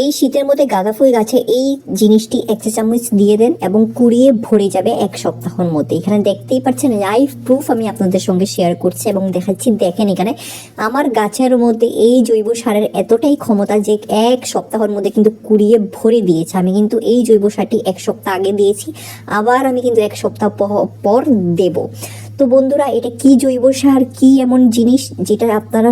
এই শীতের মধ্যে গাঁদা ফুল গাছে এই জিনিসটি 1 চা চামচ দিয়ে দেন এবং কুড়িয়ে ভরে যাবে 1 সপ্তাহের মধ্যে। এখানে দেখতেই পাচ্ছেন লাইভ প্রুফ আমি আপনাদের সঙ্গে শেয়ার করছি এবং দেখাচ্ছি। দেখেন এখানে আমার গাছের মধ্যে এই জৈব সারের এতটাই ক্ষমতা যে 1 সপ্তাহের মধ্যে কিন্তু কুড়িয়ে ভরে দিয়েছে। আমি কিন্তু এই জৈব সারটি 1 সপ্তাহ আগে দিয়েছি, আবার আমি কিন্তু 1 সপ্তাহ পর দেব। তো বন্ধুরা, এটা কি জৈব সার, কি এমন জিনিস যেটা আপনারা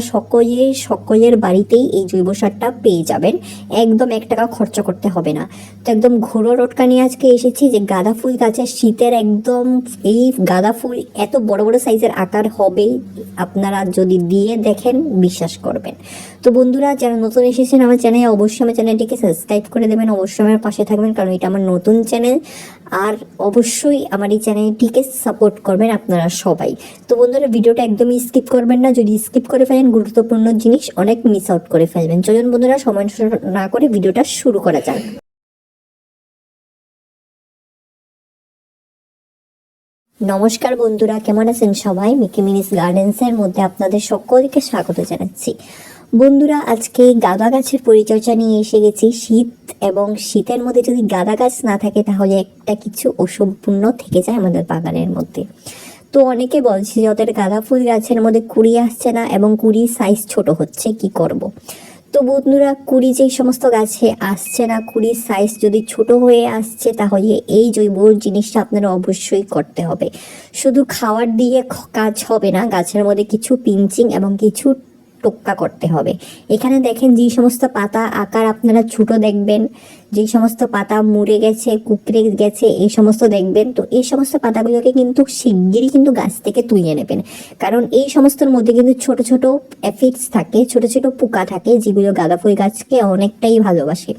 সকলের বাড়িতেই এই জৈব সারটা পেয়ে যাবেন, একদম 1 টাকা খরচ করতে হবে না। তো একদম ঘরোয়া টোটকা নিয়ে আজকে এসেছি যে গাঁদা ফুল গাছের শীতের একদম এই গাঁদা ফুল এত বড় বড় সাইজের আকার হবে, আপনারা যদি দিয়ে দেখেন বিশ্বাস করবেন। তো বন্ধুরা, যারা নতুন এসেছেন আমার চ্যানেলে, অবশ্যই আমার চ্যানেলটিকে সাবস্ক্রাইব করে দেবেন, অবশ্যই আমার পাশে থাকবেন, কারণ এটা আমার নতুন চ্যানেল। আর অবশ্যই আমার এই চ্যানেলটিকে সাপোর্ট করবেন আপনারা সবাই। তো বন্ধুরা, ভিডিওটা একদমই স্কিপ করবেন না, যদি স্কিপ করে ফেলেন গুরুত্বপূর্ণ জিনিস অনেক মিস আউট করে ফেলবেন। চলুন বন্ধুরা, সময় নষ্ট না করে ভিডিওটা শুরু করা যাক। নমস্কার বন্ধুরা, কেমন আছেন সবাই? মিকি মিনিস গার্ডেন্সের মধ্যে আপনাদের সকলকে স্বাগত জানাচ্ছি। বন্ধুরা, আজকে গাঁদা গাছের পরিচর্যা নিয়ে এসে গেছি। শীত এবং শীতের মধ্যে যদি গাঁদা গাছ না থাকে তাহলে একটা কিছু অসম্পূর্ণ থেকে যায় আমাদের বাগানের মধ্যে। তো অনেকে বলছে যে ওদের গাঁদা ফুল গাছের মধ্যে কুড়ি আসছে না এবং কুড়ির সাইজ ছোট হচ্ছে, কি করব। তো বন্ধুরা, কুড়ি যেই সমস্ত গাছে আসছে না, কুড়ির সাইজ যদি ছোট হয়ে আসছে, তাহলে এই জৈব জিনিসটা আপনারা অবশ্যই করতে হবে। শুধু খাওয়ার দিয়ে কাজ হবে না, গাছের মধ্যে কিছু পিঞ্চিং এবং কিছু টোক্কা করতে হবে। এখানে দেখেন যে সমস্ত পাতা আকার আপনারা ছোট দেখবেন, যে সমস্ত পাতা মুড়ে গেছে, কুকড়ে গেছে, এই সমস্ত দেখবেন। তো এই সমস্ত পাতাগুলোকে কিন্তু শিগগিরই কিন্তু গাছ থেকে তুলে নেবেন, কারণ এই সমস্তর মধ্যে কিন্তু ছোট ছোট এফিডস থাকে, ছোট ছোট পোকা থাকে, যেগুলো গাঁদা ফুল গাছকে অনেকটাই ভালোবাসে।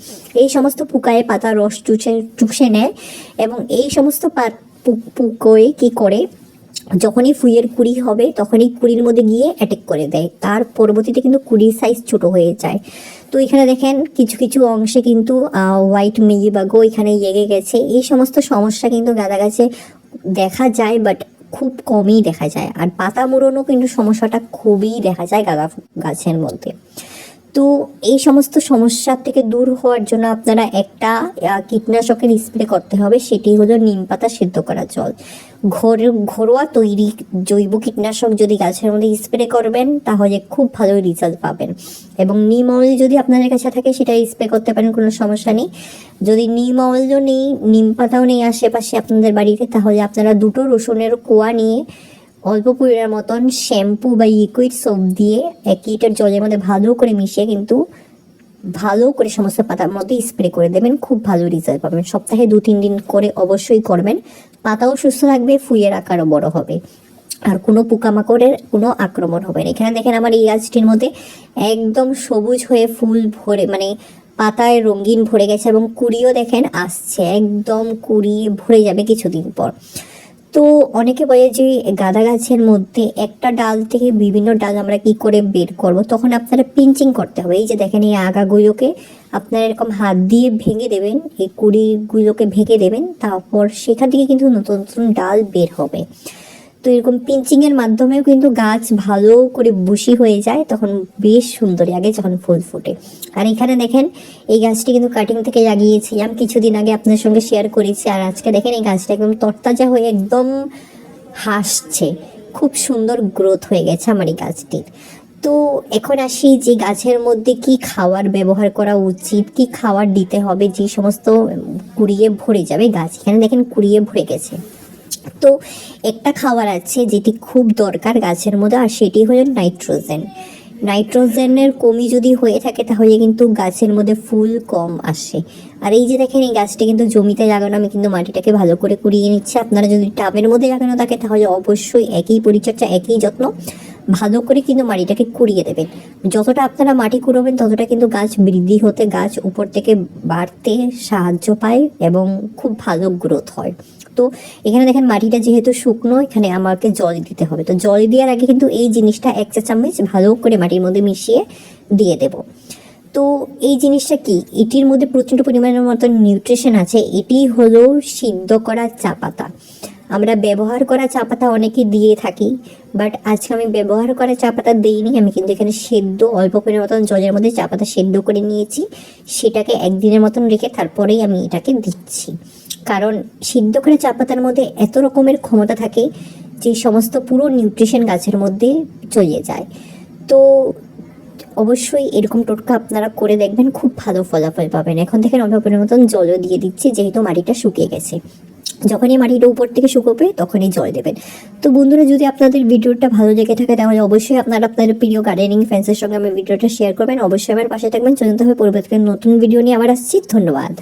এই সমস্ত পোকায় পাতা রস চুষে নেয় এবং এই সমস্ত পোকায় কি করে, যখনই ফুলের কুড়ি হবে তখনই কুড়ির মধ্যে গিয়ে অ্যাটাক করে দেয়, তার পরবর্তীতে কিন্তু কুড়ির সাইজ ছোট হয়ে যায়। তো এখানে দেখেন কিছু কিছু অংশে কিন্তু হোয়াইট মিলিবাগও এখানে লেগে গেছে। এই সমস্ত সমস্যা কিন্তু গাঁদা গাছে দেখা যায়, বাট খুব কমই দেখা যায়। আর পাতা মুড়ানো কিন্তু সমস্যাটা খুবই দেখা যায় গাঁদা গাছের মধ্যে। তো এই সমস্ত সমস্যা থেকে দূর হওয়ার জন্য আপনারা একটা কীটনাশকের স্প্রে করতে হবে, সেটি হলো নিম পাতা সিদ্ধ করা জল। ঘরোয়া তৈরি জৈব কীটনাশক যদি গাছের মধ্যে স্প্রে করবেন তাহলে খুব ভালো রেজাল্ট পাবেন। এবং নিম অয়েল যদি আপনাদের কাছে থাকে সেটা স্প্রে করতে পারেন, কোনো সমস্যা নেই। যদি নিম অয়েলও নেই, নিম পাতাও নেই আশেপাশে আপনাদের বাড়িতে, তাহলে আপনারা 2টো রসুনের কোয়া নিয়ে অল্প পরিমাণ মতন শ্যাম্পু বা লিকুইড সোপ দিয়ে 1 লিটার জলের মধ্যে ভালো করে মিশিয়ে কিন্তু ভালো করে সমস্ত পাতার মধ্যে স্প্রে করে দেবেন, খুব ভালো রেজাল্ট পাবেন। সপ্তাহে 2-3 দিন করে অবশ্যই করবেন, পাতাও সুস্থ থাকবে, ফুলের আকারও বড় হবে, আর কোনো পোকামাকড়ের কোনো আক্রমণ হবে না। এখানে দেখেন আমার এই গাছটির মধ্যে একদম সবুজ হয়ে ফুল ভরে, মানে পাতায় রঙিন ভরে গেছে এবং কুড়িও দেখেন আসছে, একদম কুড়ি ভরে যাবে কিছুদিন পর। তো অনেকে বলে যে গাঁদা গাছের মধ্যে একটা ডাল থেকে বিভিন্ন ডাল আমরা কি করে বের করব, তখন আপনারা পিঞ্চিং করতে হবে। এই যে দেখেন এই আগাগুলোকে আপনারা এরকম হাত দিয়ে ভেঙে দেবেন, এই কুড়িগুলোকে ভেঙে দেবেন, তারপর সেখান থেকে কিন্তু নতুন নতুন ডাল বের হবে। তো এরকম পিঞ্চিংয়ের মাধ্যমেও কিন্তু গাছ ভালো করে বুশি হয়ে যায়, তখন বেশ সুন্দর লাগে যখন ফুল ফোটে। আর এখানে দেখেন এই গাছটি কিন্তু কাটিং থেকে লাগিয়েছিলাম কিছুদিন আগে, আপনার সঙ্গে শেয়ার করেছি। আর আজকে দেখেন এই গাছটা একদম তরতাজা হয়ে একদম হাসছে, খুব সুন্দর গ্রোথ হয়ে গেছে আমার এই গাছটির। তো এখন আসি যে গাছের মধ্যে কি খাবার ব্যবহার করা উচিত, কি খাবার দিতে হবে যে সমস্ত কুড়িয়ে ভরে যাবে গাছ। এখানে দেখেন কুড়িয়ে ভরে গেছে। তো একটা খাবার আছে যেটি খুব দরকার গাছের মধ্যে, আর সেটি হলো নাইট্রোজেন। নাইট্রোজেনের কমি যদি হয়ে থাকে তাহলে কিন্তু গাছের মধ্যে ফুল কম আসে। আর এই যে দেখেন এই গাছটি কিন্তু জমিতে লাগানো, আমি কিন্তু মাটিটাকে ভালো করে কুড়িয়ে নিচ্ছি। আপনারা যদি টাবের মধ্যে লাগানো থাকে তাহলে অবশ্যই একই পরিচর্যা, একই যত্ন, ভালো করে কিন্তু মাটিটাকে কুড়িয়ে দেবেন। যতটা আপনারা মাটি কুড়োবেন ততটা কিন্তু গাছ বৃদ্ধি হতে, গাছ উপর থেকে বাড়তে সাহায্য পায় এবং খুব ভালো গ্রোথ হয়। তো এখানে দেখেন মাটিটা যেহেতু শুকনো, এখানে আমাকে জল দিতে হবে। তো জল দেওয়ার আগে কিন্তু এই জিনিসটা 1 চা চামচ ভালো করে মাটির মধ্যে মিশিয়ে দিয়ে দেব। তো এই জিনিসটা কি, এটির মধ্যে প্রচণ্ড পরিমাণের মতো নিউট্রিশন আছে। এটি হলো সিদ্ধ করা চা পাতা। আমরা ব্যবহার করা চা পাতা অনেকে দিয়ে থাকি, বাট আজকে আমি ব্যবহার করা চা পাতা দিইনি। আমি কিন্তু এখানে সেদ্ধ অল্প পরিমাণ মতন জলের মধ্যে চা পাতা সেদ্ধ করে নিয়েছি, সেটাকে একদিনের মতন রেখে তারপরেই আমি এটাকে দিচ্ছি। কারণ সিদ্ধ করে চা পাতার মধ্যে এত রকমের ক্ষমতা থাকে যে সমস্ত পুরো নিউট্রিশন গাছের মধ্যে চলে যায়। তো অবশ্যই এরকম টোটকা আপনারা করে দেখবেন, খুব ভালো ফলাফল পাবেন। এখন থেকে অল্প পরিমাণ মতন জলও দিয়ে দিচ্ছি, যেহেতু মাটিটা শুকিয়ে গেছে। যখনই মাটিটা উপর থেকে শুকোবে তখনই জল দেবেন। তো বন্ধুরা, যদি আপনাদের ভিডিওটা ভালো লেগে থাকে তাহলে অবশ্যই আপনারা আপনাদের প্রিয় গার্ডেনিং ফ্রেন্ডসের সঙ্গে আমার ভিডিওটা শেয়ার করবেন। অবশ্যই আমার পাশে থাকবেন। চলতে হবে পরবর্তী নতুন ভিডিও নিয়ে আবার আসছি। ধন্যবাদ।